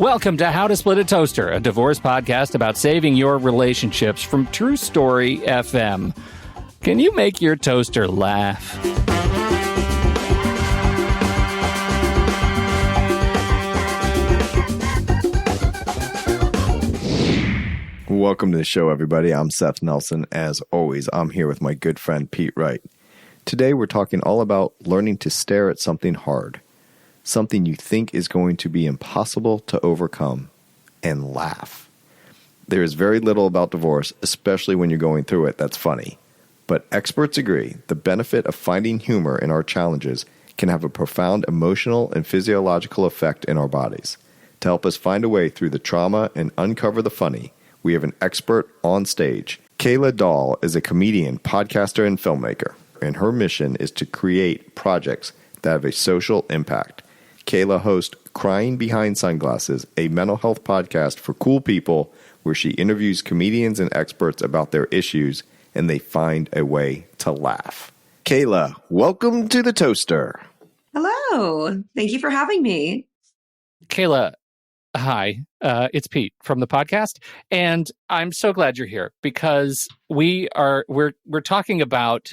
Welcome to How to Split a Toaster, a divorce podcast about saving your relationships from True Story FM. Can you make your toaster laugh? Welcome to the show, everybody. I'm Seth Nelson. As always, I'm here with my good friend, Pete Wright. Today, we're talking all about learning to stare at something hard, something you think is going to be impossible to overcome, and laugh. There is very little about divorce, especially when you're going through it, that's funny. But experts agree the benefit of finding humor in our challenges can have a profound emotional and physiological effect in our bodies. To help us find a way through the trauma and uncover the funny, we have an expert on stage. Keila Dolle is a comedian, podcaster, and filmmaker, and her mission is to create projects that have a social impact. Keila hosts Crying Behind Sunglasses, a mental health podcast for cool people where she interviews comedians and experts about their issues and they find a way to laugh. Keila, welcome to the Toaster. Hello. Thank you for having me. Keila, hi. It's Pete from the podcast, and I'm so glad you're here because we're talking about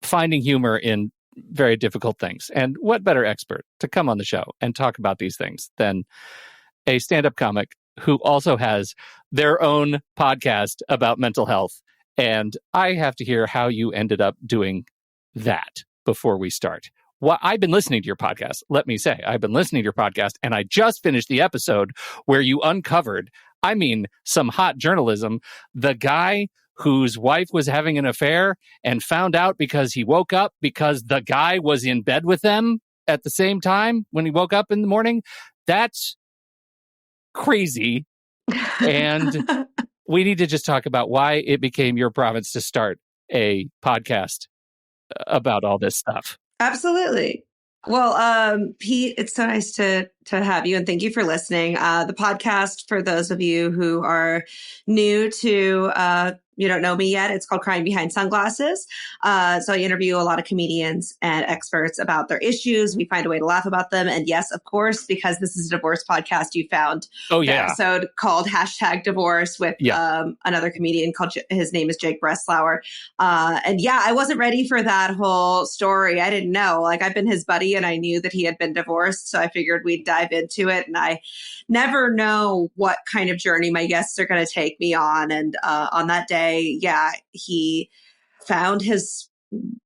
finding humor in very difficult things. And what better expert to come on the show and talk about these things than a stand-up comic who also has their own podcast about mental health. And I have to hear how you ended up doing that before we start. Well, I've been listening to your podcast. Let me say, I've been listening to your podcast, and I just finished the episode where you uncovered, some hot journalism, the guy whose wife was having an affair and found out because he woke up because the guy was in bed with them at the same time when he woke up in the morning. That's crazy. And we need to just talk about why it became your province to start a podcast about all this stuff. Absolutely. Well, Pete, it's so nice to have you, and thank you for listening. The podcast, for those of you who are new to you don't know me yet, it's called Crying Behind Sunglasses. So I interview a lot of comedians and experts about their issues. We find a way to laugh about them. And yes, of course, because this is a divorce podcast, you found the episode called #Divorce with another comedian called, his name is Jake Breslauer. And yeah, I wasn't ready for that whole story. I didn't know. Like, I've been his buddy and I knew that he had been divorced. So I figured we'd dive into it. And I never know what kind of journey my guests are going to take me on. And on that day, he found his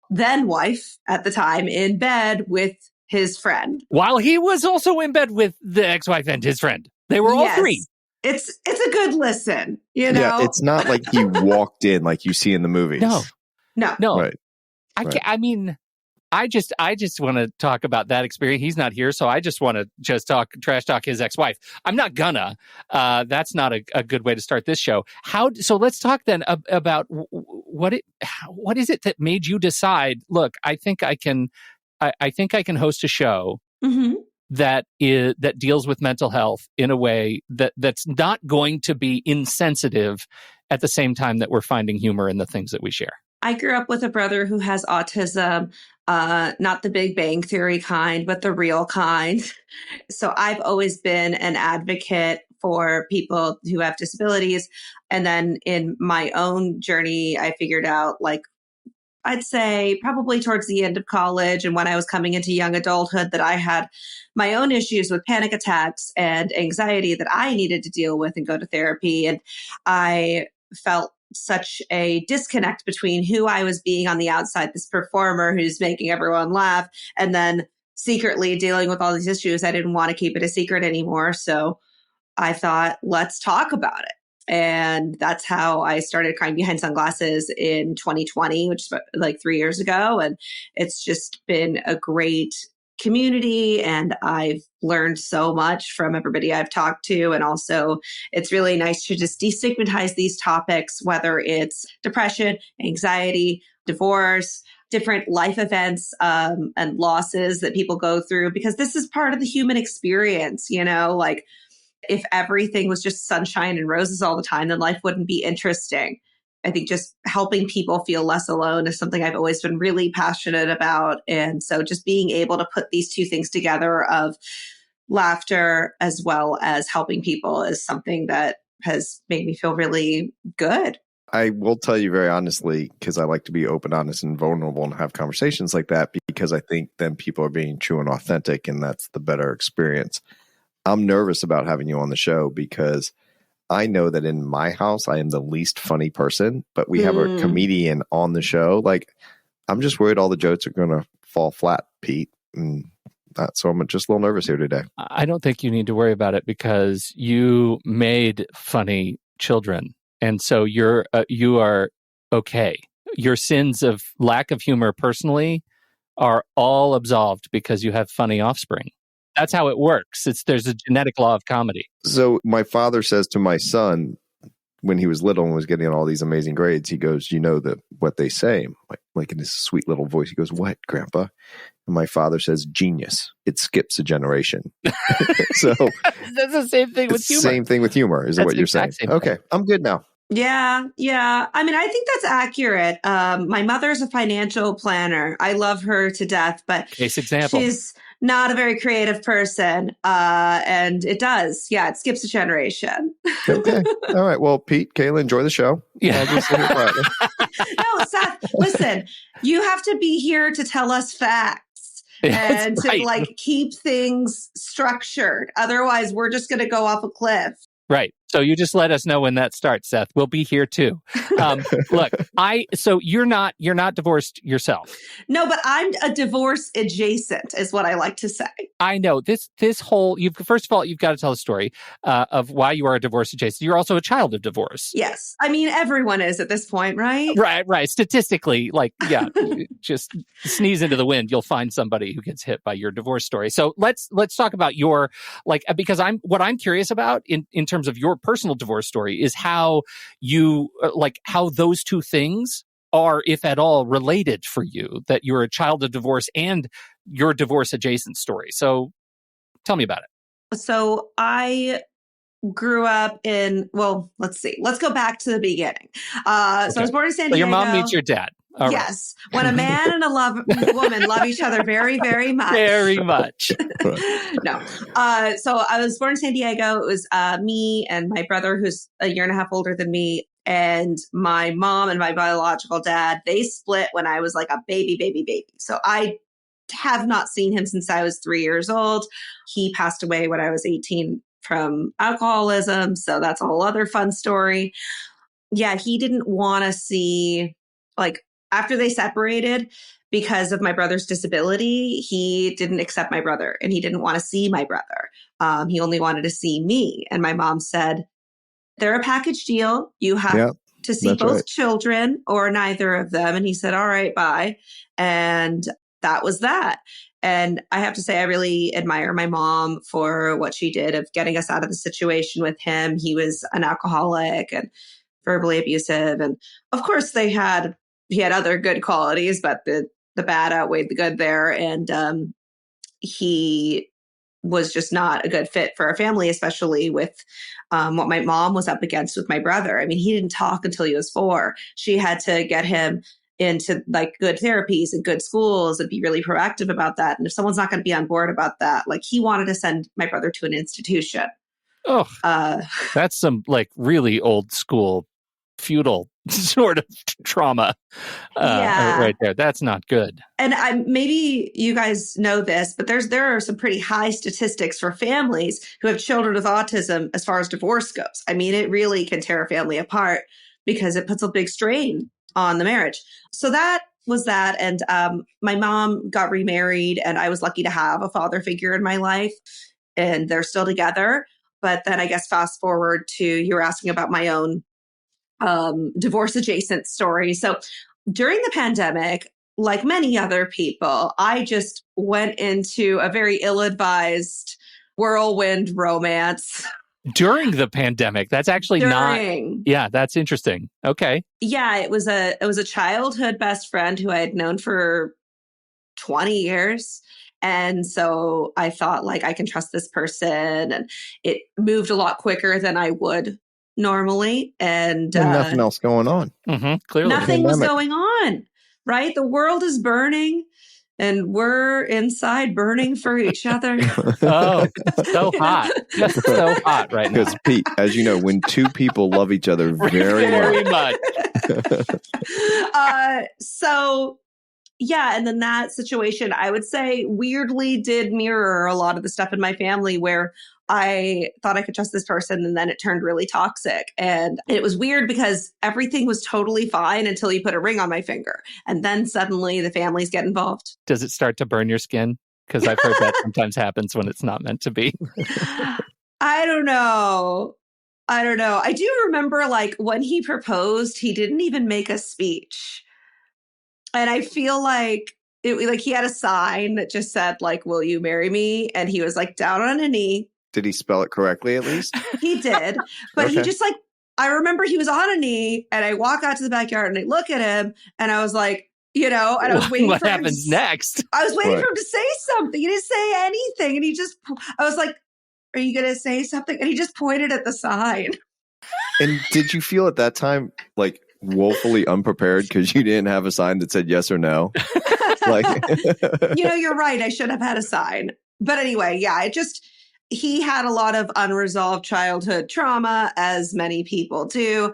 then wife at the time in bed with his friend. While he was also in bed with the ex-wife and his friend. They were all three. It's a good listen, you know? Yeah, it's not like he walked in like you see in the movies. No. Right. I just want to talk about that experience. He's not here, so I just want to trash talk his ex-wife. I'm not gonna. That's not a good way to start this show. So let's talk then about what is it that made you decide, look, I think I can host a show that deals with mental health in a way that's not going to be insensitive at the same time that we're finding humor in the things that we share. I grew up with a brother who has autism, not the Big Bang Theory kind, but the real kind. So I've always been an advocate for people who have disabilities. And then in my own journey, I figured out, like, I'd say probably towards the end of college and when I was coming into young adulthood, that I had my own issues with panic attacks and anxiety that I needed to deal with and go to therapy. And I felt such a disconnect between who I was being on the outside, this performer who's making everyone laugh, and then secretly dealing with all these issues. I didn't want to keep it a secret anymore. So I thought, let's talk about it. And that's how I started Crying Behind Sunglasses in 2020, which is like 3 years ago. And it's just been a great community, and I've learned so much from everybody I've talked to. And also, it's really nice to just destigmatize these topics, whether it's depression, anxiety, divorce, different life events and losses that people go through, because this is part of the human experience. You know, like, if everything was just sunshine and roses all the time, then life wouldn't be interesting. I think just helping people feel less alone is something I've always been really passionate about. And so just being able to put these two things together of laughter as well as helping people is something that has made me feel really good. I will tell you very honestly, because I like to be open, honest, and vulnerable and have conversations like that, because I think then people are being true and authentic, and that's the better experience. I'm nervous about having you on the show because I know that in my house, I am the least funny person, but we have a comedian on the show. Like, I'm just worried all the jokes are going to fall flat, Pete. And so I'm just a little nervous here today. I don't think you need to worry about it because you made funny children. And so you are okay. Your sins of lack of humor personally are all absolved because you have funny offspring. That's how it works. There's a genetic law of comedy. So my father says to my son, when he was little and was getting all these amazing grades, he goes, you know what they say, like in his sweet little voice. He goes, what, Grandpa? And my father says, genius. It skips a generation. So that's the same thing with humor. Same thing with humor is what you're saying. Okay, I'm good now. Yeah. I mean, I think that's accurate. My mother's a financial planner. I love her to death, but case example. She's not a very creative person. And it skips a generation. Okay. All right. Well, Pete, Keila, enjoy the show. Yeah. No, Seth, listen, you have to be here to tell us facts and to keep things structured. Otherwise, we're just going to go off a cliff. Right. So you just let us know when that starts, Seth. We'll be here too. Look, so you're not divorced yourself. No, but I'm a divorce adjacent is what I like to say. I know this whole, first of all, you've got to tell a story of why you are a divorce adjacent. You're also a child of divorce. Yes. I mean, everyone is at this point, right? Right. Statistically, just sneeze into the wind, you'll find somebody who gets hit by your divorce story. So let's talk about your, because what I'm curious about in terms of your personal divorce story is how you, how those two things are, if at all, related for you, that you're a child of divorce and your divorce adjacent story. So tell me about it. So I grew up let's see. Let's go back to the beginning. So I was born in San Diego. So your mom meets your dad. All yes. Right. When a man and a woman love each other very, very much. Very much. No. So I was born in San Diego. It was me and my brother, who's a year and a half older than me. And my mom and my biological dad, they split when I was like a baby. So I have not seen him since I was 3 years old. He passed away when I was 18 from alcoholism. So that's a whole other fun story. Yeah, he didn't want to see, after they separated, because of my brother's disability, he didn't accept my brother and he didn't want to see my brother. He only wanted to see me. And my mom said, they're a package deal. You have to see both children or neither of them. And he said, all right, bye. And that was that. And I have to say, I really admire my mom for what she did of getting us out of the situation with him. He was an alcoholic and verbally abusive. And of course, he had other good qualities, but the bad outweighed the good there. And he was just not a good fit for our family, especially with what my mom was up against with my brother. I mean, he didn't talk until he was 4. She had to get him into good therapies and good schools and be really proactive about that. And if someone's not going to be on board about that, he wanted to send my brother to an institution. Oh, that's some really old school feudal sort of trauma right there. That's not good. And maybe you guys know this, but there are some pretty high statistics for families who have children with autism as far as divorce goes. I mean, it really can tear a family apart because it puts a big strain on the marriage. So that was that. And my mom got remarried and I was lucky to have a father figure in my life and they're still together. But then I guess fast forward to, you were asking about my own divorce adjacent story. So during the pandemic, like many other people, I just went into a very ill-advised whirlwind romance. During the pandemic, that's actually not. Yeah, that's interesting. Okay. Yeah, it was a childhood best friend who I had known for 20 years. And so I thought I can trust this person, and it moved a lot quicker than I would normally. And nothing else going on. Mm-hmm, clearly. Nothing was going on, right? The world is burning. and we're inside burning for each other. Oh, it's so hot. Just so hot right now. Because Pete, as you know, when two people love each other very much. So yeah, and then that situation, I would say, weirdly did mirror a lot of the stuff in my family where I thought I could trust this person and then it turned really toxic. And it was weird because everything was totally fine until you put a ring on my finger. And then suddenly the families get involved. Does it start to burn your skin? Because I've heard that sometimes happens when it's not meant to be. I don't know. I do remember like when he proposed, he didn't even make a speech. And I feel like he had a sign that just said like, will you marry me? And he was like down on a knee. Did he spell it correctly at least? He did. But he just like, I remember he was on a knee and I walk out to the backyard and I look at him and I was like, and I was waiting what for happens next. I was waiting for him to say something. He didn't say anything. And I was like, are you going to say something? And he just pointed at the sign. And did you feel at that time like woefully unprepared because you didn't have a sign that said yes or no? Like, you're right. I should have had a sign. But anyway, yeah, he had a lot of unresolved childhood trauma, as many people do.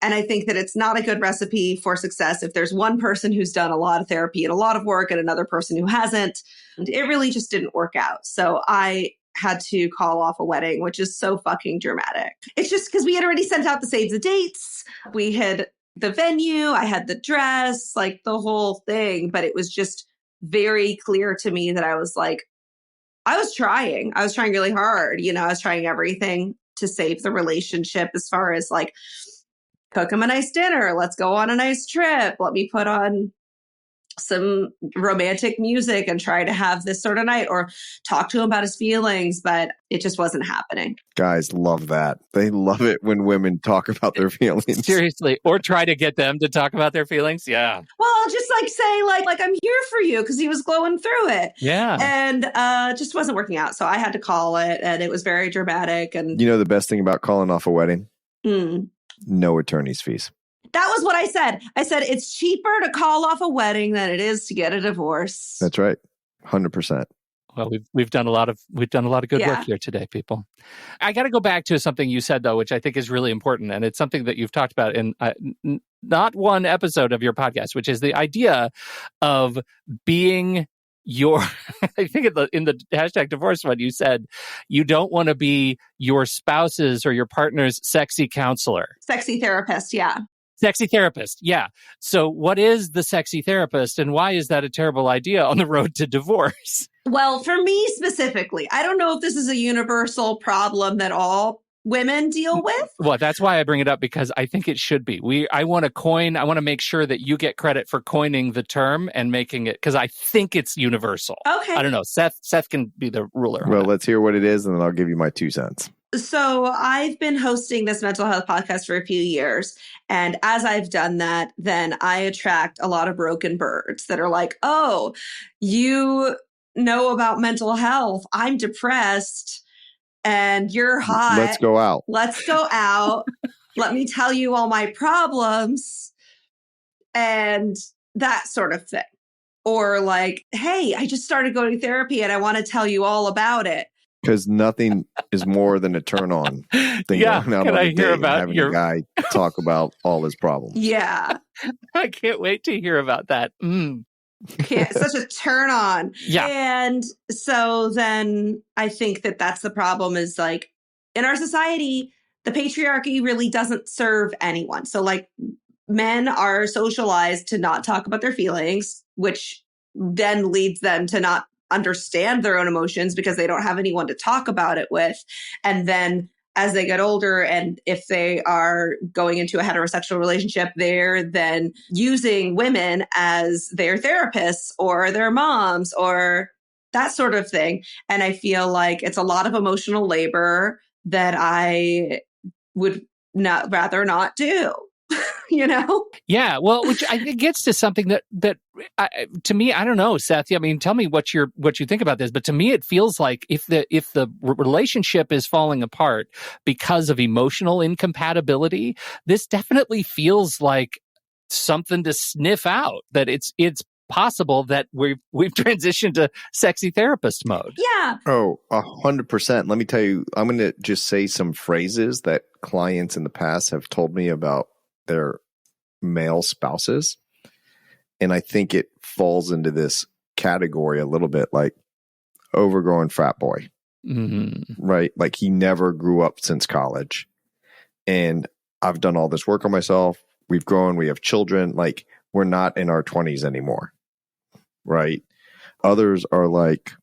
And I think that it's not a good recipe for success if there's one person who's done a lot of therapy and a lot of work and another person who hasn't. And it really just didn't work out. So I had to call off a wedding, which is so fucking dramatic. It's just because we had already sent out the save the dates. We had the venue, I had the dress, like the whole thing. But it was just very clear to me that I was like, I was trying really hard. I was trying everything to save the relationship as far as like, cook him a nice dinner. Let's go on a nice trip. Let me put on some romantic music and try to have this sort of night or talk to him about his feelings, but it just wasn't happening. Guys love that. They love it when women talk about their feelings. Seriously. Or try to get them to talk about their feelings. Yeah. Well, I'll just like say like I'm here for you because he was glowing through it. Yeah. And just wasn't working out. So I had to call it and it was very dramatic. And the best thing about calling off a wedding? No attorney's fees. That was what I said. I said, it's cheaper to call off a wedding than it is to get a divorce. That's right. 100%. Well, we've done a lot of good work here today, people. I got to go back to something you said, though, which I think is really important. And it's something that you've talked about in not one episode of your podcast, which is the idea of being I think in the hashtag divorce one, you said you don't want to be your spouse's or your partner's sexy counselor. Sexy therapist, yeah. Sexy therapist, yeah. So what is the sexy therapist and why is that a terrible idea on the road to divorce? Well, for me specifically, I don't know if this is a universal problem that all women deal with. Well, that's why I bring it up, because I think it should be. I want to make sure that you get credit for coining the term and making it, because I think it's universal. Okay. I don't know. Seth can be the ruler. Well, let's hear what it is and then I'll give you my 2 cents. So I've been hosting this mental health podcast for a few years. And as I've done that, then I attract a lot of broken birds that are like, oh, you know about mental health. I'm depressed and you're hot. Let's go out. Let me tell you all my problems and that sort of thing. Or like, hey, I just started going to therapy and I want to tell you all about it. Because nothing is more than a turn on thing going out on a date and having a guy talk about all his problems. Yeah. I can't wait to hear about that. Such a turn on. Yeah. And so then I think that that's the problem is like in our society, the patriarchy really doesn't serve anyone. So like men are socialized to not talk about their feelings, which then leads them to not understand their own emotions because they don't have anyone to talk about it with. And then as they get older, and if they are going into a heterosexual relationship, they're then using women as their therapists or their moms or that sort of thing. And I feel like it's a lot of emotional labor that I would rather not do. Yeah, well, which I think gets to something that to me, I don't know, Seth. I mean, tell me what you think about this. But to me, it feels like if the relationship is falling apart because of emotional incompatibility, this definitely feels like something to sniff out. That it's possible that we've transitioned to sexy therapist mode. Yeah. Oh, 100%. Let me tell you, I'm going to just say some phrases that clients in the past have told me about their male spouses. And I think it falls into this category a little bit, like overgrown frat boy, right? Like he never grew up since college. And I've done all this work on myself. We've grown, we have children. Like we're not in our 20s anymore, right? Others are like,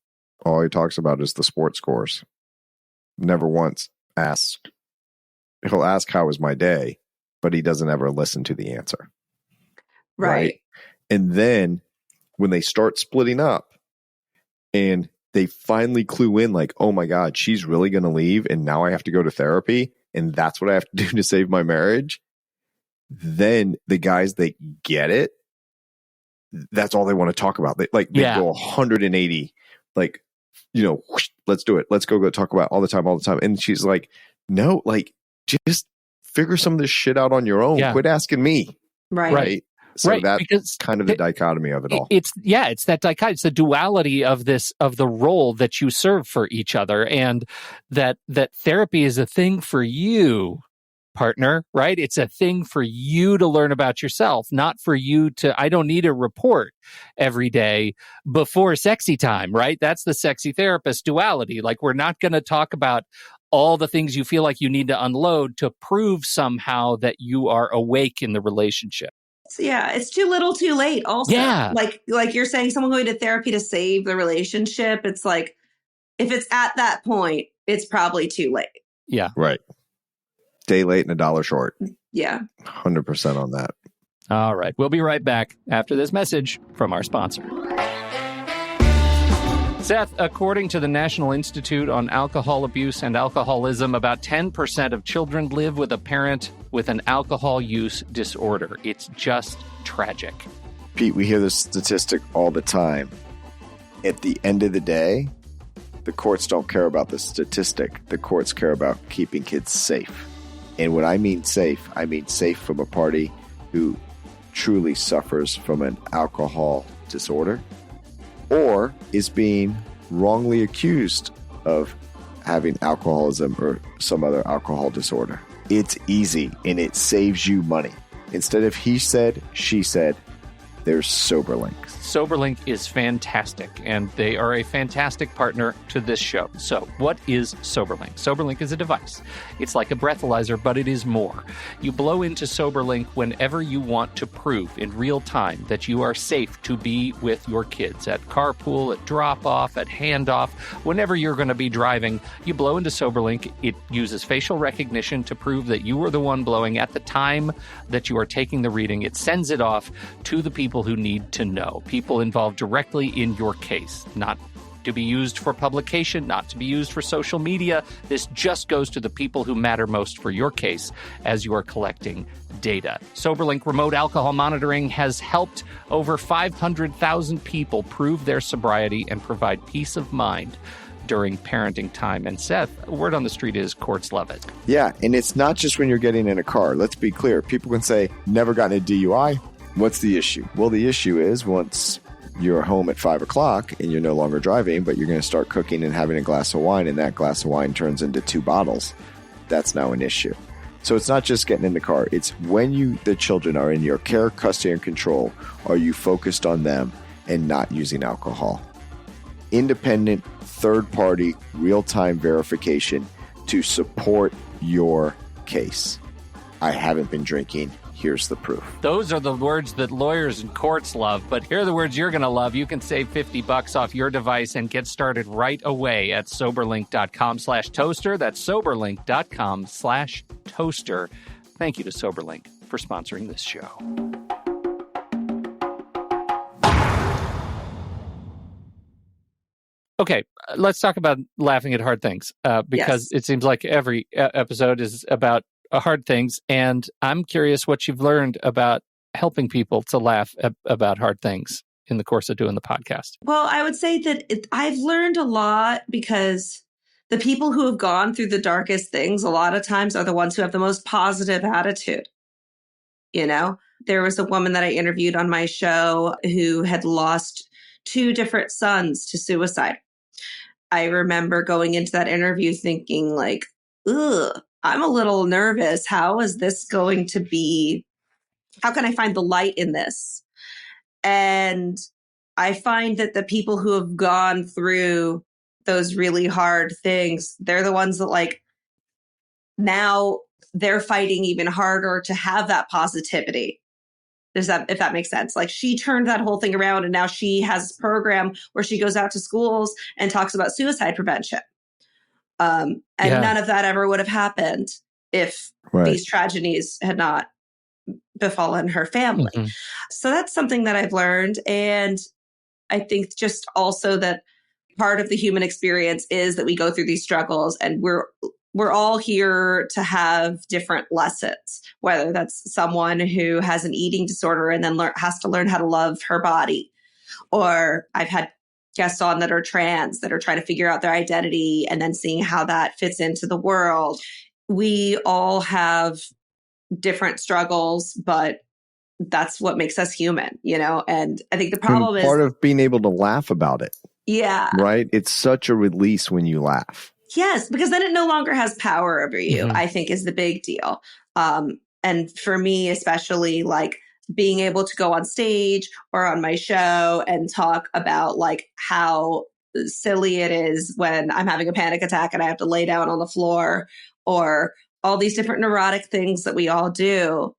all he talks about is the sports scores. Never once asked. He'll ask, how was my day? But he doesn't ever listen to the answer. Right. And then when they start splitting up and they finally clue in like, oh my God, she's really going to leave. And now I have to go to therapy. And that's what I have to do to save my marriage. Then the guys that get it, that's all they want to talk about. They go 180, like, whoosh, let's do it. Let's go talk about all the time. And she's like, no, like just figure some of this shit out on your own. Yeah. Quit asking me. Right. So that's kind of the dichotomy of it all. It's that dichotomy. It's the duality of the role that you serve for each other, and that therapy is a thing for you, partner, right? It's a thing for you to learn about yourself, not for you to, I don't need a report every day before sexy time, right? That's the sexy therapist duality. Like we're not going to talk about all the things you feel like you need to unload to prove somehow that you are awake in the relationship. Yeah, it's too little too late also. Yeah. Like you're saying, someone going to therapy to save the relationship, it's like, if it's at that point, it's probably too late. Yeah. Right. Day late and a dollar short. Yeah. 100% on that. All right. We'll be right back after this message from our sponsor. Seth, according to the National Institute on Alcohol Abuse and Alcoholism, about 10% of children live with a parent with an alcohol use disorder. It's just tragic. Pete, we hear this statistic all the time. At the end of the day, the courts don't care about the statistic. The courts care about keeping kids safe. And when I mean safe from a party who truly suffers from an alcohol disorder or is being wrongly accused of having alcoholism or some other alcohol disorder. It's easy and it saves you money. Instead of he said, she said, there's SoberLink. SoberLink is fantastic, and they are a fantastic partner to this show. So what is SoberLink? SoberLink is a device. It's like a breathalyzer, but it is more. You blow into SoberLink whenever you want to prove in real time that you are safe to be with your kids at carpool, at drop-off, at handoff. Whenever you're going to be driving, you blow into SoberLink. It uses facial recognition to prove that you were the one blowing at the time that you are taking the reading. It sends it off to the people who need to know, people involved directly in your case, not to be used for publication, not to be used for social media. This just goes to the people who matter most for your case as you are collecting data. SoberLink remote alcohol monitoring has helped over 500,000 people prove their sobriety and provide peace of mind during parenting time. And Seth, word on the street is courts love it. Yeah, and it's not just when you're getting in a car. Let's be clear. People can say, never gotten a DUI. What's the issue? Well, the issue is once you're home at 5 o'clock and you're no longer driving, but you're going to start cooking and having a glass of wine, and that glass of wine turns into 2 bottles. That's now an issue. So it's not just getting in the car. It's when the children are in your care, custody, and control, are you focused on them and not using alcohol? Independent, third-party, real-time verification to support your case. I haven't been drinking. Here's the proof. Those are the words that lawyers and courts love, but here are the words you're going to love. You can save $50 off your device and get started right away at soberlink.com/toaster. That's soberlink.com/toaster. Thank you to SoberLink for sponsoring this show. Okay, let's talk about laughing at hard things because It seems like every episode is about hard things, and I'm curious what you've learned about helping people to laugh about hard things in the course of doing the podcast. Well, I would say that I've learned a lot because the people who have gone through the darkest things a lot of times are the ones who have the most positive attitude. There was a woman that I interviewed on my show who had lost 2 different sons to suicide. I remember going into that interview thinking like, ugh, I'm a little nervous. How is this going to be? How can I find the light in this? And I find that the people who have gone through those really hard things, they're the ones that like now they're fighting even harder to have that positivity. If that makes sense? Like she turned that whole thing around and now she has a program where she goes out to schools and talks about suicide prevention. And none of that ever would have happened if these tragedies had not befallen her family. Mm-hmm. So that's something that I've learned. And I think just also that part of the human experience is that we go through these struggles and we're all here to have different lessons, whether that's someone who has an eating disorder and then has to learn how to love her body. Or I've had guests on that are trans that are trying to figure out their identity and then seeing how that fits into the world. We all have different struggles, but that's what makes us human, you know? And I think the problem is part of being able to laugh about it. Yeah. Right? It's such a release when you laugh. Yes, because then it no longer has power over you, I think is the big deal. And for me, especially like being able to go on stage or on my show and talk about like how silly it is when I'm having a panic attack and I have to lay down on the floor or all these different neurotic things that we all do.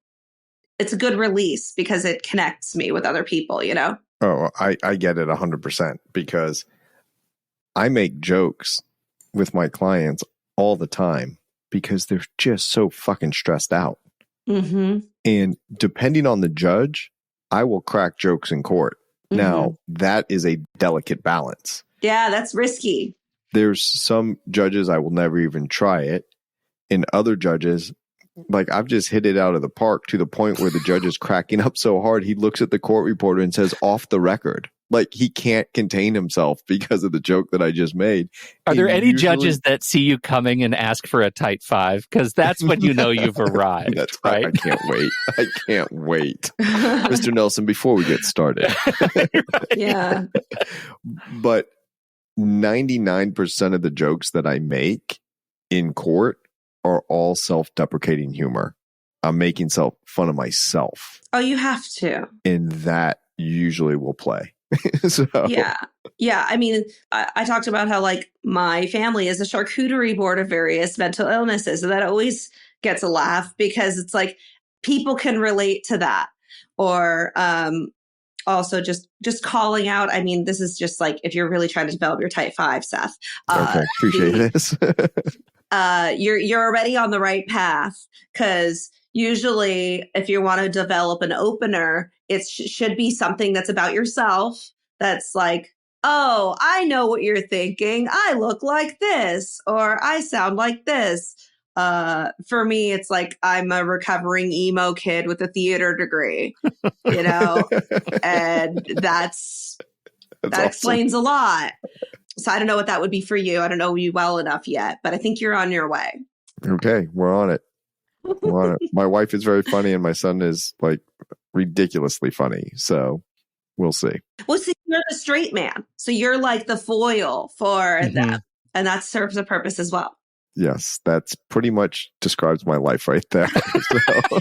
It's a good release because it connects me with other people, you know? Oh, I get it 100% because I make jokes with my clients all the time because they're just so fucking stressed out. Mm-hmm. And depending on the judge, I will crack jokes in court. Mm-hmm. Now, that is a delicate balance. Yeah, that's risky. There's some judges I will never even try it. And other judges, like I've just hit it out of the park to the point where the judge is cracking up so hard, he looks at the court reporter and says, off the record. Like he can't contain himself because of the joke that I just made. Are there any judges that see you coming and ask for a tight 5? Because that's when you know you've arrived. That's right. I can't wait. I can't wait. Mr. Nelson, before we get started. Yeah. But 99% of the jokes that I make in court are all self-deprecating humor. I'm making fun of myself. Oh, you have to. And that usually will play. So. Yeah. Yeah. I mean, I talked about how like my family is a charcuterie board of various mental illnesses. And that always gets a laugh because it's like people can relate to that. Or also just calling out. I mean, this is just like if you're really trying to develop your type 5, Seth. Okay. Appreciate this. You're already on the right path because usually if you want to develop an opener, it should be something that's about yourself. That's like, oh, I know what you're thinking. I look like this or I sound like this. For me, it's like I'm a recovering emo kid with a theater degree, you know, and that awesome. Explains a lot. So I don't know what that would be for you. I don't know you well enough yet, but I think you're on your way. Okay, we're on it. My wife is very funny and my son is like ridiculously funny. So we'll see. Well, see, you're the straight man. So you're like the foil for them. And that serves a purpose as well. Yes, that's pretty much describes my life right there. So.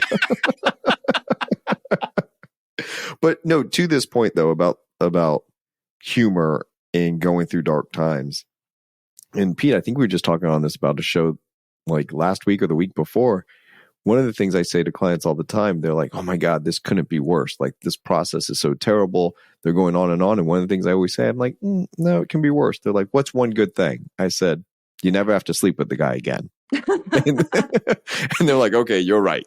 But no, to this point though, about humor and going through dark times. And Pete, I think we were just talking on this about a show like last week or the week before. One of the things I say to clients all the time, they're like, oh my God, this couldn't be worse. Like this process is so terrible. They're going on. And one of the things I always say, I'm like, no, it can be worse. They're like, what's one good thing? I said, you never have to sleep with the guy again. and they're like, okay, you're right.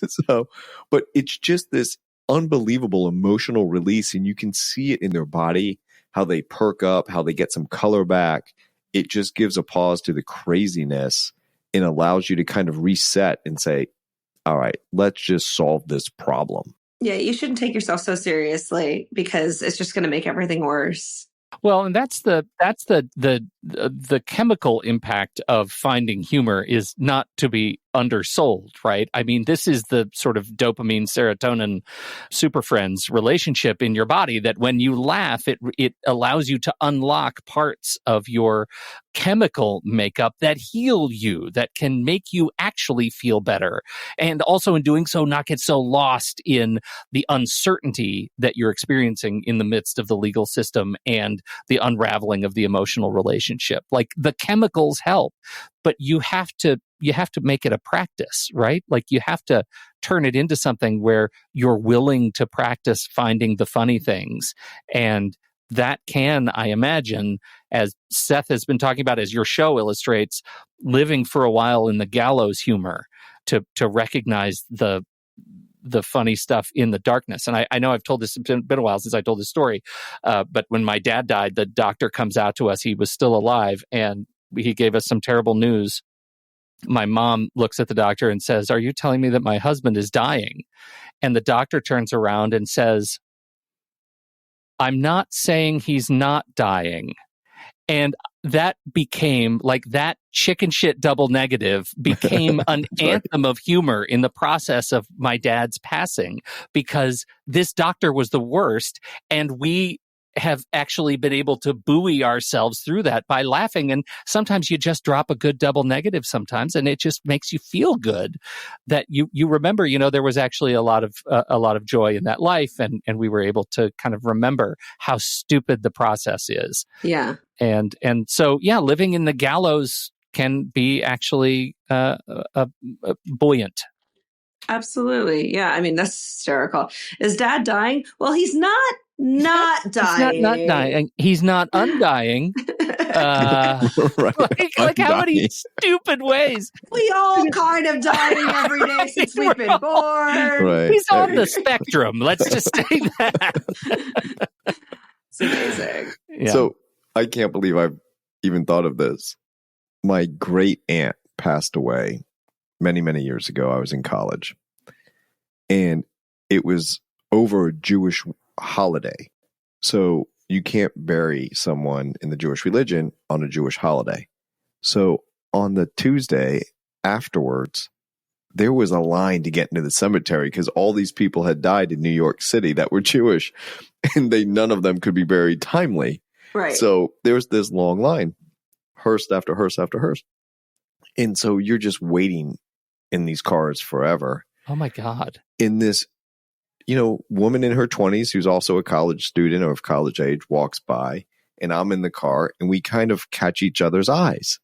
So, but it's just this unbelievable emotional release. And you can see it in their body, how they perk up, how they get some color back. It just gives a pause to the craziness and allows you to kind of reset and say, all right, let's just solve this problem. Yeah, you shouldn't take yourself so seriously because it's just going to make everything worse. Well, and that's the the chemical impact of finding humor is not to be undersold, right? I mean, this is the sort of dopamine, serotonin, super friends relationship in your body that when you laugh, it allows you to unlock parts of your chemical makeup that heal you, that can make you actually feel better. And also in doing so, not get so lost in the uncertainty that you're experiencing in the midst of the legal system and the unraveling of the emotional relationship. Like, the chemicals help, but you have to make it a practice, right? Like, you have to turn it into something where you're willing to practice finding the funny things. And that can, I imagine, as Seth has been talking about, as your show illustrates, living for a while in the Gallows humor to recognize the funny stuff in the darkness. And I know I've told this, it's been a while since I told this story, but when my dad died, the doctor comes out to us. He was still alive, and he gave us some terrible news. My mom looks at the doctor and says, "Are you telling me that my husband is dying?" And the doctor turns around and says, "I'm not saying he's not dying." And that became, like, that chicken shit double negative became an anthem of humor in the process of my dad's passing, because this doctor was the worst. And we have actually been able to buoy ourselves through that by laughing. And sometimes you just drop a good double negative sometimes, and it just makes you feel good that you remember, there was actually a lot of joy in that life. And we were able to kind of remember how stupid the process is. Yeah. And so, living in the Gallows can be actually buoyant. Absolutely. Yeah. I mean, that's hysterical. Is Dad dying? Well, he's not dying. He's not dying. He's not undying. Right. Like how many stupid ways. We all kind of dying every day since we've been born. Right. He's on the spectrum. Let's just say that. It's amazing. Yeah. So I can't believe I've even thought of this. My great aunt passed away many, many years ago. I was in college, and it was over a Jewish holiday. So you can't bury someone in the Jewish religion on a Jewish holiday. So on the Tuesday afterwards, there was a line to get into the cemetery because all these people had died in New York City that were Jewish, and none of them could be buried timely. Right. So there's this long line, hearse after hearse after hearse. And so you're just waiting in these cars forever. Oh my God. In this, woman in her 20s who's also a college student or of college age walks by, and I'm in the car, and we kind of catch each other's eyes.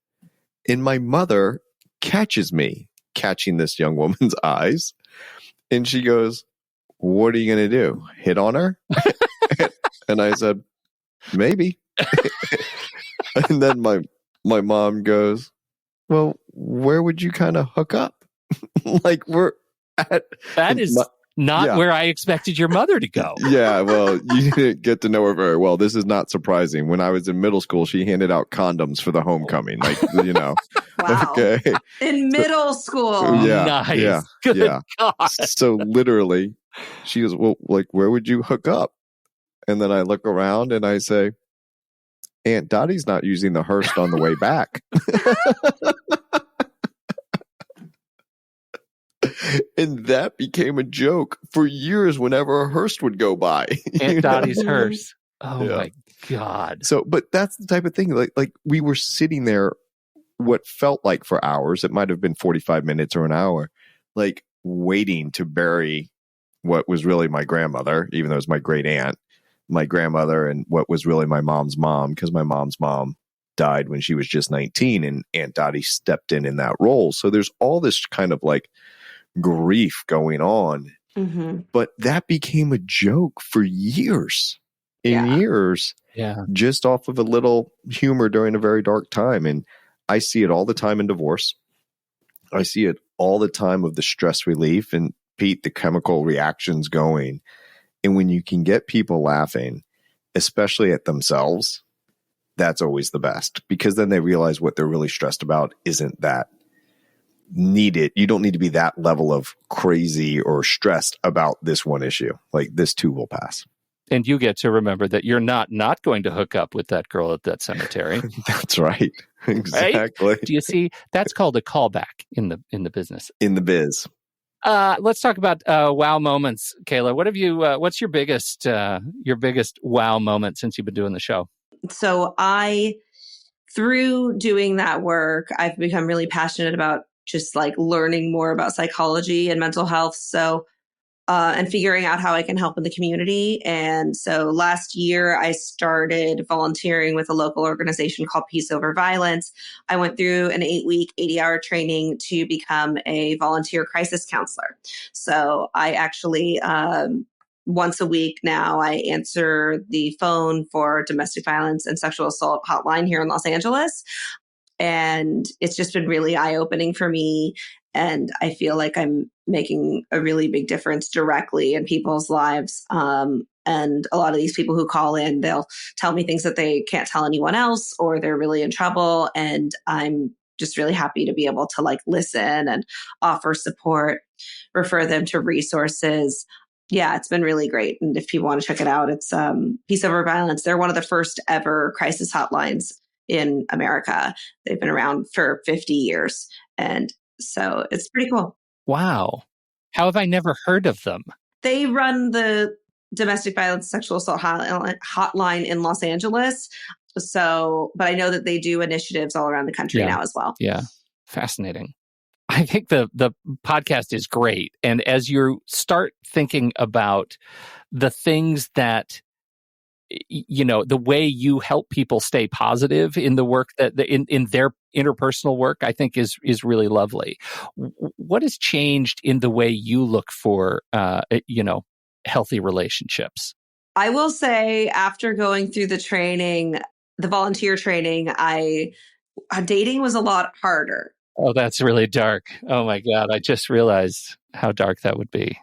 And my mother catches me catching this young woman's eyes. And she goes, "What are you going to do? Hit on her?" And I said, "Maybe." And then my mom goes, "Well, where would you kind of hook up?" Like, we're at... That is not where I expected your mother to go. Yeah, well, you didn't get to know her very well. This is not surprising. When I was in middle school, she handed out condoms for the homecoming. Like, Wow. Okay. In middle school. Yeah. Nice. Yeah. Good yeah. God. So literally, she goes, "Well, like, where would you hook up?" And then I look around and I say, "Aunt Dottie's not using the hearse on the way back." And that became a joke for years whenever a hearse would go by. Aunt Dottie's hearse. Oh Yeah. my God. So, but that's the type of thing, like we were sitting there what felt like for hours. It might have been 45 minutes or an hour, like waiting to bury what was really my grandmother, even though it was my great aunt, my grandmother, and what was really my mom's mom, because my mom's mom died when she was just 19, and Aunt Dottie stepped in that role. So there's all this kind of like grief going on. Mm-hmm. But that became a joke for years years, just off of a little humor during a very dark time. And I see it all the time in divorce. I see it all the time of the stress relief and, Pete, the chemical reactions going. And when you can get people laughing, especially at themselves, that's always the best, because then they realize what they're really stressed about isn't that needed. You don't need to be that level of crazy or stressed about this one issue. Like, this too will pass. And you get to remember that you're not going to hook up with that girl at that cemetery. That's right. Exactly. Right? Do you see? That's called a callback in the business. In the biz. Let's talk about wow moments, Keila. What have you? What's your biggest wow moment since you've been doing the show? So through doing that work, I've become really passionate about just like learning more about psychology and mental health. So and figuring out how I can help in the community. And so last year, I started volunteering with a local organization called Peace Over Violence. I went through an 8-week, 80-hour training to become a volunteer crisis counselor. So I actually, once a week now, I answer the phone for domestic violence and sexual assault hotline here in Los Angeles. And it's just been really eye-opening for me. And I feel like I'm making a really big difference directly in people's lives. And a lot of these people who call in, they'll tell me things that they can't tell anyone else, or they're really in trouble. And I'm just really happy to be able to like listen and offer support, refer them to resources. Yeah, it's been really great. And if people want to check it out, it's Peace Over Violence. They're one of the first ever crisis hotlines in America. They've been around for 50 years. And so it's pretty cool. Wow. How have I never heard of them? They run the domestic violence sexual assault hotline in Los Angeles. So, but I know that they do initiatives all around the country now as well. Yeah. Fascinating. I think the podcast is great. And as you start thinking about the things that, you know, the way you help people stay positive in the work that in their interpersonal work, I think is really lovely. What has changed in the way you look for, healthy relationships? I will say after going through the training, the volunteer training, dating was a lot harder. Oh, that's really dark. Oh my God. I just realized how dark that would be.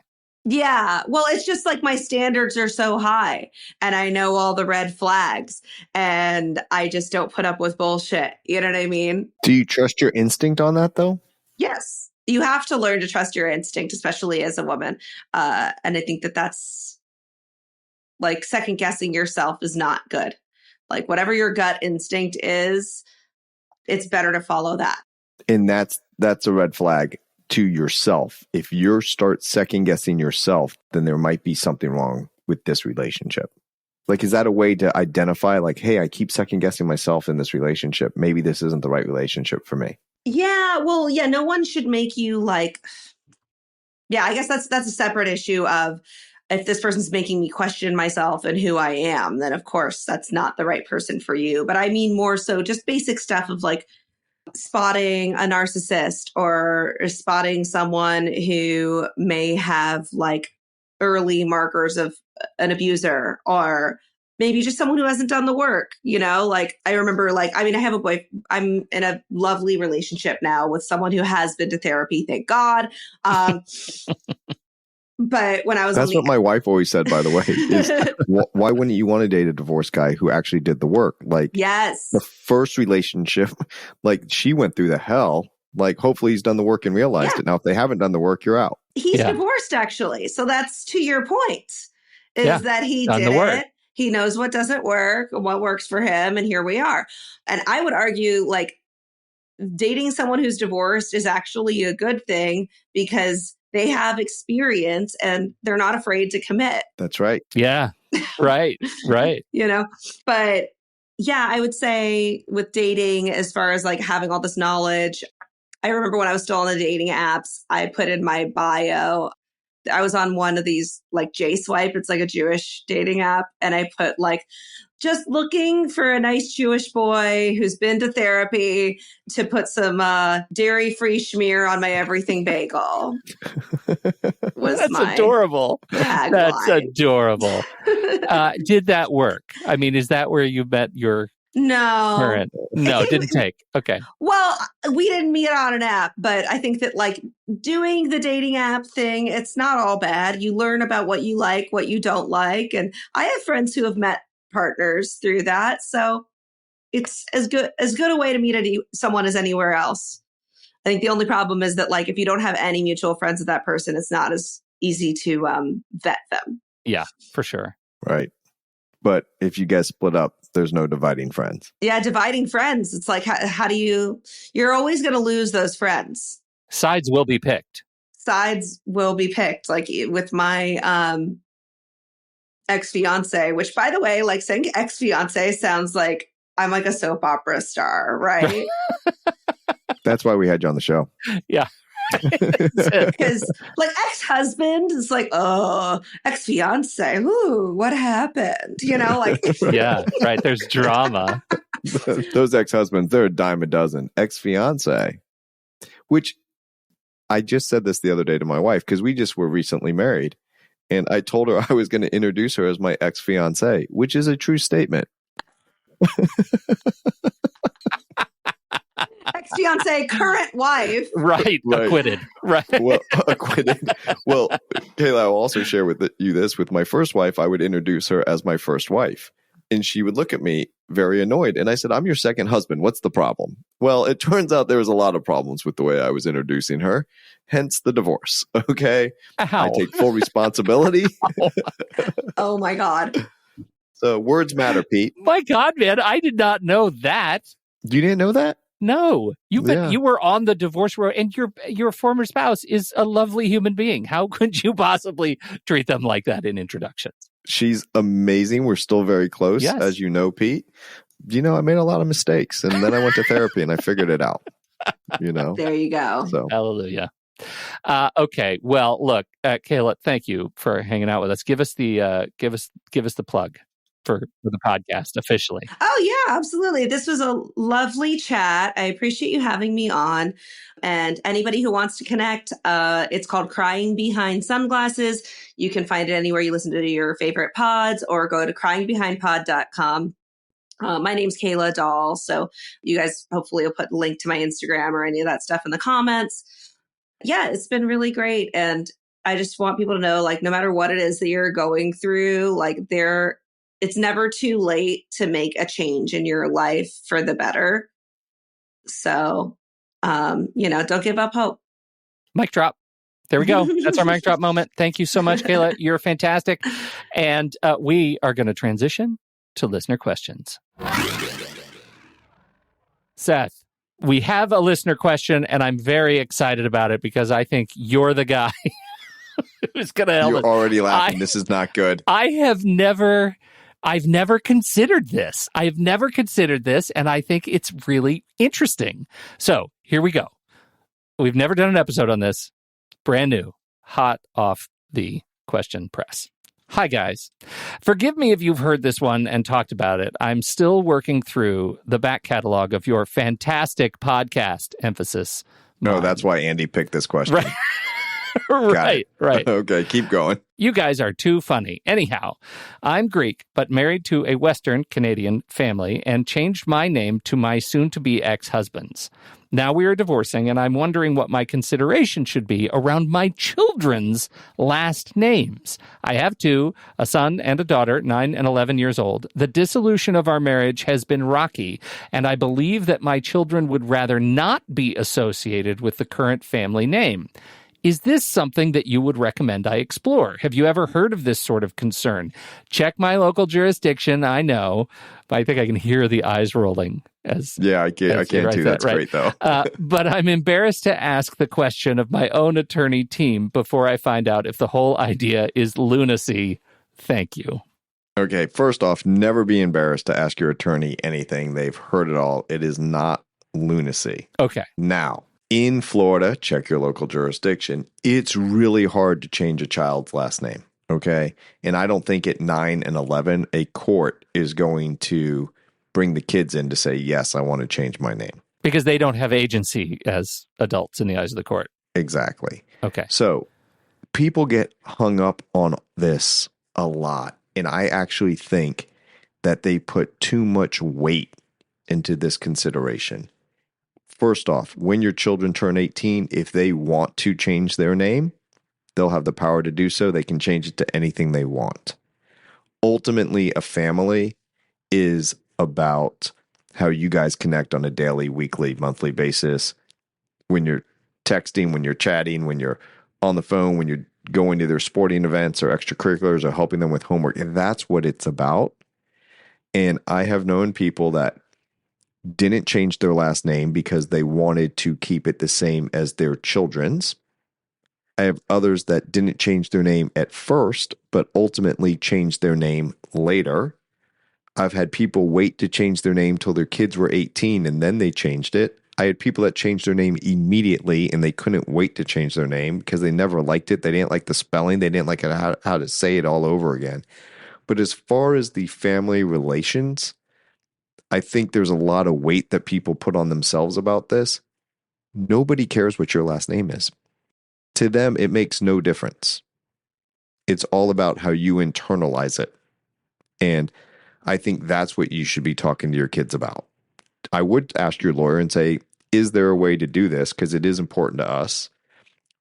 Yeah. Well, it's just like my standards are so high and I know all the red flags and I just don't put up with bullshit. You know what I mean? Do you trust your instinct on that though? Yes. You have to learn to trust your instinct, especially as a woman. And I think that's like second guessing yourself is not good. Like whatever your gut instinct is, it's better to follow that. And that's a red flag to yourself. If you start second guessing yourself, then there might be something wrong with this relationship. Like, is that a way to identify like, hey, I keep second guessing myself in this relationship. Maybe this isn't the right relationship for me. Yeah. Well, yeah, no one should make you like, yeah, I guess that's a separate issue of if this person's making me question myself and who I am, then of course that's not the right person for you. But I mean more so just basic stuff of like, spotting a narcissist or spotting someone who may have like early markers of an abuser or maybe just someone who hasn't done the work, you know, like I remember like, I mean, I have a boy, I'm in a lovely relationship now with someone who has been to therapy, thank God. But when I was That's what my wife always said, by the way, is why wouldn't you want to date a divorced guy who actually did the work? Like, yes, the first relationship, like she went through the hell. Like, hopefully he's done the work and realized it. Now, if they haven't done the work, you're out. He's divorced, actually. So that's to your point, is that he did it. He knows what doesn't work, what works for him. And here we are. And I would argue like dating someone who's divorced is actually a good thing because they have experience and they're not afraid to commit. That's right. Yeah. Right. Right. You know, but yeah, I would say with dating, as far as like having all this knowledge, I remember when I was still on the dating apps, I put in my bio, I was on one of these like J-Swipe. It's like a Jewish dating app. And I put like, just looking for a nice Jewish boy who's been to therapy to put some dairy-free schmear on my everything bagel. That's adorable. That's adorable. Did that work? I mean, is that where you met your parent? No, it didn't take. Okay. Well, we didn't meet on an app, but I think that like doing the dating app thing, it's not all bad. You learn about what you like, what you don't like. And I have friends who have met partners through that. So it's as good a way to meet someone as anywhere else. I think the only problem is that like if you don't have any mutual friends with that person, it's not as easy to vet them. Yeah, for sure. Right. But if you guys split up, there's no dividing friends. Yeah, dividing friends. It's like, how do you're always going to lose those friends. Sides will be picked. Sides will be picked. Like with my ex-fiance, which by the way, like saying ex-fiance sounds like I'm like a soap opera star, right? That's why we had you on the show. Yeah. Because like ex-husband is like, oh, ex-fiance, ooh, what happened? You know, like Yeah, right. There's drama. Those ex-husbands, they're a dime a dozen. Ex-fiance, which I just said this the other day to my wife because we just were recently married. And I told her I was going to introduce her as my ex-fiance, which is a true statement. ex-fiance, current wife. Right. Acquitted. Right. Well, acquitted. Well, Keila, I'll also share with you this. With my first wife, I would introduce her as my first wife. And she would look at me very annoyed. And I said, I'm your second husband. What's the problem? Well, it turns out there was a lot of problems with the way I was introducing her. Hence the divorce. Okay. Ow. I take full responsibility. Oh my God. So words matter, Pete. My God, man. I did not know that. You didn't know that? No. You Yeah. were on the divorce road, and your former spouse is a lovely human being. How could you possibly treat them like that in introductions? She's amazing. We're still very close, Yes. as you know, Pete. You know, I made a lot of mistakes, and then I went to therapy and I figured it out. You know, There you go. so Hallelujah. Okay. Well, look, Keila, thank you for hanging out with us. Give us the plug for the podcast officially. Oh, yeah, absolutely. This was a lovely chat. I appreciate you having me on. And anybody who wants to connect, it's called Crying Behind Sunglasses. You can find it anywhere you listen to your favorite pods or go to cryingbehindpod.com. My name's Keila Dolle. So you guys hopefully will put a link to my Instagram or any of that stuff in the comments. Yeah, it's been really great. And I just want people to know, like, no matter what it is that you're going through, like it's never too late to make a change in your life for the better. So, don't give up hope. Mic drop. There we go. That's our mic drop moment. Thank you so much, Keila. You're fantastic. And we are going to transition to listener questions. Seth, we have a listener question, and I'm very excited about it because I think you're the guy who's going to help us. You're already laughing. This is not good. I've never considered this. I've never considered this, and I think it's really interesting. So here we go. We've never done an episode on this. Brand new, hot off the question press. Hi, guys. Forgive me if you've heard this one and talked about it. I'm still working through the back catalog of your fantastic podcast, emphasis. No, that's why Andy picked this question. Right. Right. Okay, keep going. You guys are too funny. Anyhow, I'm Greek, but married to a Western Canadian family and changed my name to my soon-to-be ex-husband's. Now we are divorcing, and I'm wondering what my consideration should be around my children's last names. I have two, a son and a daughter, 9 and 11 years old. The dissolution of our marriage has been rocky, and I believe that my children would rather not be associated with the current family name. Is this something that you would recommend I explore? Have you ever heard of this sort of concern? Check my local jurisdiction, I know, but I think I can hear the eyes rolling. I can't too. That's great, though. But I'm embarrassed to ask the question of my own attorney team before I find out if the whole idea is lunacy. Thank you. Okay, first off, never be embarrassed to ask your attorney anything. They've heard it all. It is not lunacy. Okay. Now, in Florida, check your local jurisdiction. It's really hard to change a child's last name, okay? And I don't think at 9 and 11, a court is going to bring the kids in to say, yes, I want to change my name. Because they don't have agency as adults in the eyes of the court. Exactly. Okay. So people get hung up on this a lot. And I actually think that they put too much weight into this consideration. First off, when your children turn 18, if they want to change their name, they'll have the power to do so. They can change it to anything they want. Ultimately, a family is about how you guys connect on a daily, weekly, monthly basis. When you're texting, when you're chatting, when you're on the phone, when you're going to their sporting events or extracurriculars or helping them with homework. And that's what it's about. And I have known people that didn't change their last name because they wanted to keep it the same as their children's. I have others that didn't change their name at first, but ultimately changed their name later. I've had people wait to change their name till their kids were 18 and then they changed it. I had people that changed their name immediately and they couldn't wait to change their name because they never liked it. They didn't like the spelling. They didn't like how to say it all over again. But as far as the family relations, I think there's a lot of weight that people put on themselves about this. Nobody cares what your last name is. To them, it makes no difference. It's all about how you internalize it. And I think that's what you should be talking to your kids about. I would ask your lawyer and say, is there a way to do this? Because it is important to us.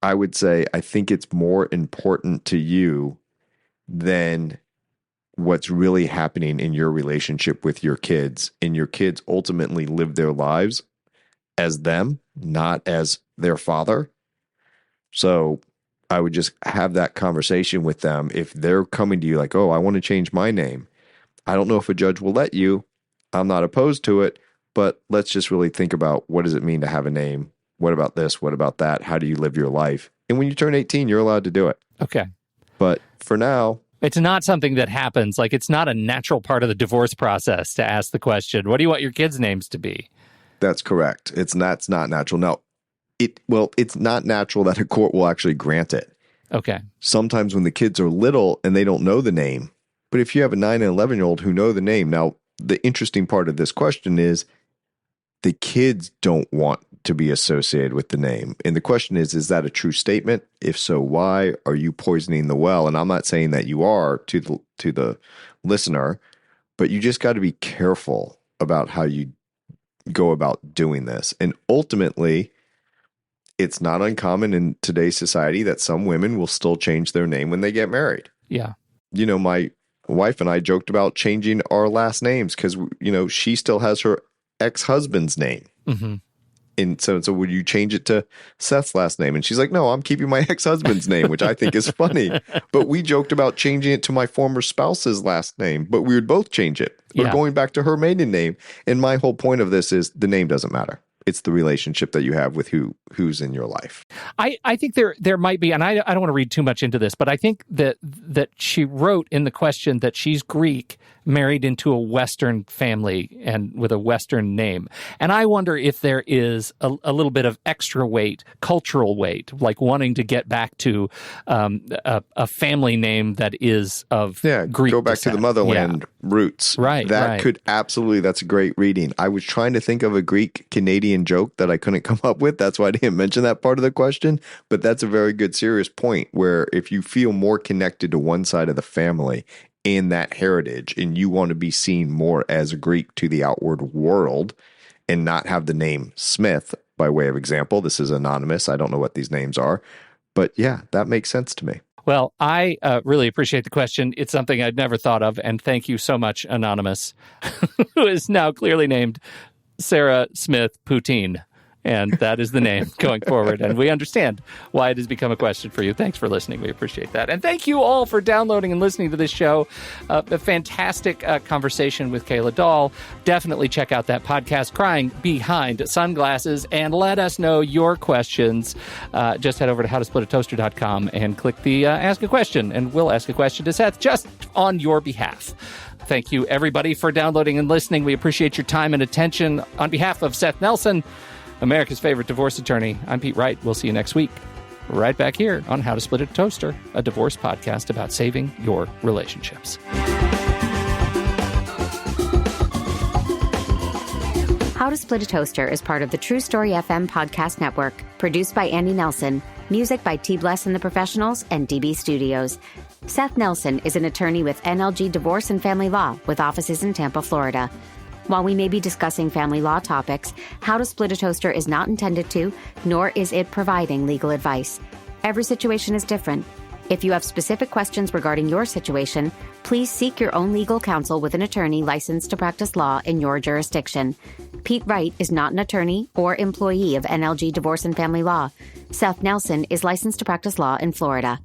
I would say, I think it's more important to you than what's really happening in your relationship with your kids. And your kids ultimately live their lives as them, not as their father. So I would just have that conversation with them. If they're coming to you like, oh, I want to change my name. I don't know if a judge will let you. I'm not opposed to it, but let's just really think about what does it mean to have a name? What about this? What about that? How do you live your life? And when you turn 18, you're allowed to do it. Okay. But for now, it's not something that happens. Like, it's not a natural part of the divorce process to ask the question, what do you want your kids' names to be? That's correct. It's not natural. Now, it's not natural that a court will actually grant it. Okay. Sometimes when the kids are little and they don't know the name, but if you have a 9 and 11-year-old who know the name, now the interesting part of this question is the kids don't want to be associated with the name. And the question is that a true statement? If so, why? Are you poisoning the well? And I'm not saying that you are to the listener, but you just got to be careful about how you go about doing this. And ultimately, it's not uncommon in today's society that some women will still change their name when they get married. Yeah. You know, my wife and I joked about changing our last names because, you know, she still has her ex-husband's name. Mm-hmm. And so would you change it to Seth's last name? And she's like, no, I'm keeping my ex-husband's name, which I think is funny. But we joked about changing it to my former spouse's last name, but we would both change it. Or going back to her maiden name. And my whole point of this is the name doesn't matter. It's the relationship that you have with who's in your life. I think there might be, and I don't want to read too much into this, but I think that she wrote in the question that she's Greek, married into a Western family and with a Western name. And I wonder if there is a little bit of extra weight, cultural weight, like wanting to get back to a family name that is of Greek go back descent. to the motherland roots. Right. That could absolutely, that's a great reading. I was trying to think of a Greek Canadian joke that I couldn't come up with. That's why I didn't mention that part of the question. But that's a very good, serious point where if you feel more connected to one side of the family in that heritage and you want to be seen more as a Greek to the outward world and not have the name Smith by way of example, this is anonymous. I don't know what these names are, but yeah, that makes sense to me. Well, I really appreciate the question. It's something I'd never thought of. And thank you so much, Anonymous, who is now clearly named Sarah Smith Poutine. And that is the name going forward. And we understand why it has become a question for you. Thanks for listening. We appreciate that. And thank you all for downloading and listening to this show. A fantastic conversation with Keila Dolle. Definitely check out that podcast, Crying Behind Sunglasses, and let us know your questions. Just head over to howtosplitatoaster.com and click the Ask a Question, and we'll ask a question to Seth just on your behalf. Thank you, everybody, for downloading and listening. We appreciate your time and attention. On behalf of Seth Nelson, America's favorite divorce attorney, I'm Pete Wright. We'll see you next week, right back here on How to Split a Toaster, a divorce podcast about saving your relationships. How to Split a Toaster is part of the True Story FM podcast network, produced by Andy Nelson, music by T. Bless and the Professionals and DB Studios. Seth Nelson is an attorney with NLG Divorce and Family Law with offices in Tampa, Florida. While we may be discussing family law topics, How to Split a Toaster is not intended to, nor is it providing legal advice. Every situation is different. If you have specific questions regarding your situation, please seek your own legal counsel with an attorney licensed to practice law in your jurisdiction. Pete Wright is not an attorney or employee of NLG Divorce and Family Law. Seth Nelson is licensed to practice law in Florida.